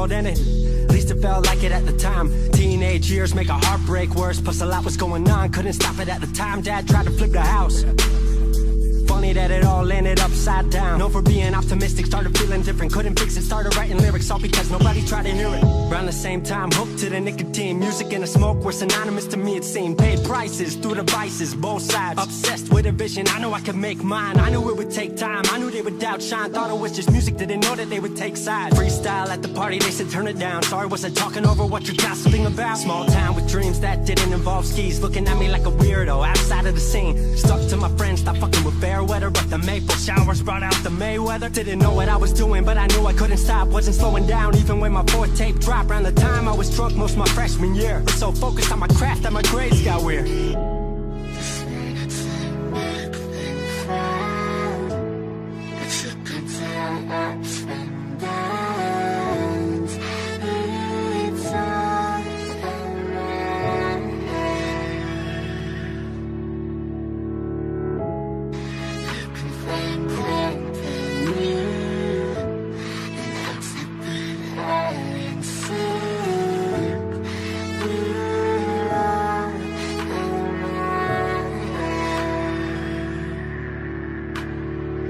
world ended. At least it felt like it at the time. Teenage years make a heartbreak worse. Plus a lot was going on, couldn't stop it at the time. Dad tried to flip the house. Funny that it all ended upside down. Known for being optimistic, started feeling different. Couldn't fix it, started writing lyrics, all because nobody tried to hear it. Around the same time, hooked to the nicotine. Music and the smoke were synonymous to me, it seemed. Paid prices through the vices, both sides. Obsessed with a vision, I knew I could make mine. I knew it would take time, I knew they would outshine. Thought it was just music, didn't know that they would take sides. Freestyle at the party, they said turn it down. Sorry, was I talking over what you're gossiping about? Small town with dreams that didn't involve skis. Looking at me like a weirdo, outside of the scene. Stuck to my friends, stopped fucking with fair weather. But the maple showers brought out the Mayweather. Didn't know what I was doing, but I knew I couldn't stop. Wasn't slowing down, even when my fourth tape dropped. Around the time I was drunk most my freshman year. Was so focused on my craft that my grades got weird.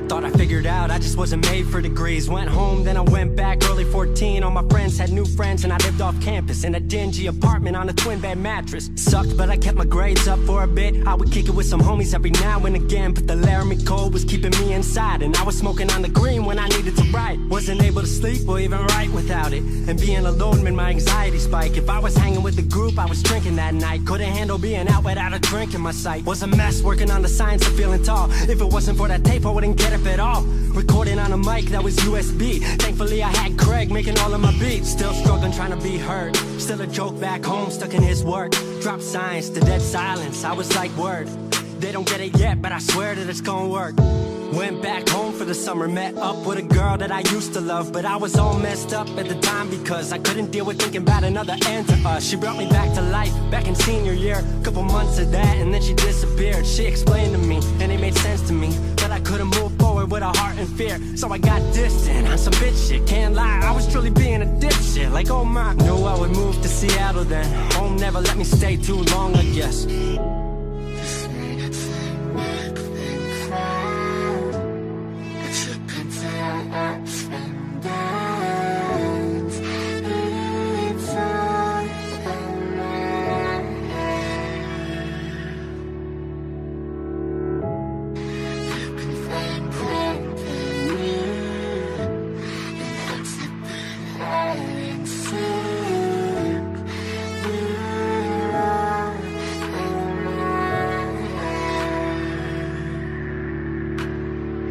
Thought I figured out, I just wasn't made for degrees. Went home, then I went back, early 14. All my friends had new friends and I lived off campus in a dingy apartment on a twin bed mattress. Sucked, but I kept my grades up for a bit. I would kick it with some homies every now and again, but the Laramie cold was keeping me inside. And I was smoking on the green when I needed to write. Wasn't able to sleep or even write without it. And being alone made my anxiety spike. If I was hanging with the group, I was drinking that night. Couldn't handle being out without a drink in my sight. Was a mess working on the science of feeling tall. If it wasn't for that tape, I wouldn't get up at all. Recording on a mic that was USB. Thankfully I had Craig making all of my beats. Still struggling trying to be heard. Still a joke back home, stuck in his work. Dropped science to dead silence. I was like, word, they don't get it yet, but I swear that it's gonna work. Went back home for the summer, met up with a girl that I used to love. But I was all messed up at the time because I couldn't deal with thinking about another end to us. She brought me back to life, back in senior year. Couple months of that and then she disappeared. She explained to me and it made sense to me, but I couldn't move forward with a heart in fear. So I got distant on some bitch shit, can't lie, I was truly being a dipshit. Like oh my, knew I would move to Seattle then. Home never let me stay too long, I guess.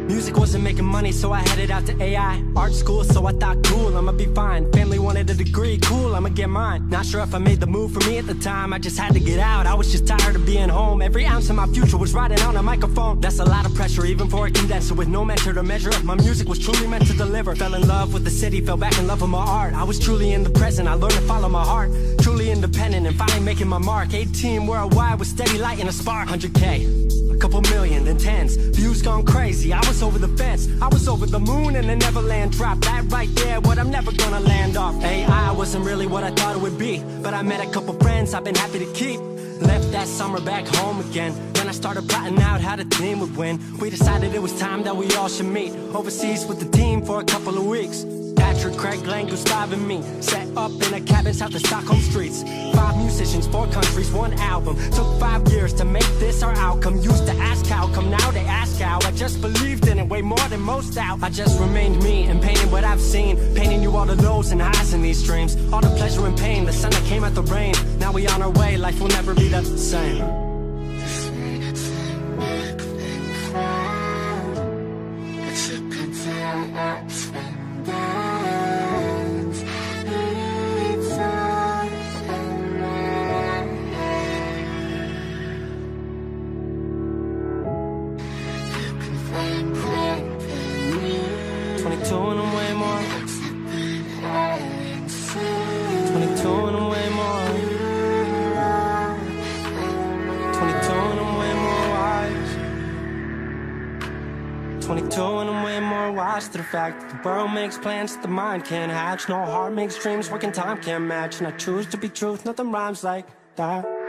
Music wasn't making money, so I headed out to AI art school, so I thought cool, I'ma be fine. Family wanted a degree, cool, I'ma get mine. Not sure if I made the move for me at the time, I just had to get out. I was just tired of being home. Every ounce of my future was riding on a microphone. That's a lot of pressure, even for a condenser with no mentor to measure up. My music was truly meant to deliver. Fell in love with the city, fell back in love with my art. I was truly in the present, I learned to follow my heart. Truly independent and finally making my mark. 18 worldwide with steady light and a spark. 100K, a couple million, then tens. Views gone crazy, I was over the fence. I was over the moon and the Neverland drop. That right there, what I'm never gonna land off. AI wasn't really what I thought it would be, but I met a couple friends I've been happy to keep. Left that summer back home again. Then I started plotting out how the team would win. We decided it was time that we all should meet overseas with the team for a couple of weeks. Patrick, Craig, Glenn, Gustav and me set up in a cabin south of Stockholm streets. 5 musicians, 4 countries, 1 album. Took 5 years to make this our outcome. Used to ask how come, now they ask how. I just believed in it way more than most out. I just remained me and painted what I've seen, painting you all the lows and highs in these dreams. All the pleasure and pain, the sun that came out the rain. Now we on our way, life will never be the same. 22 and I'm way more wise to the fact that the world makes plans that the mind can't hatch. No heart makes dreams, working time can't match. And I choose to be truth, nothing rhymes like that.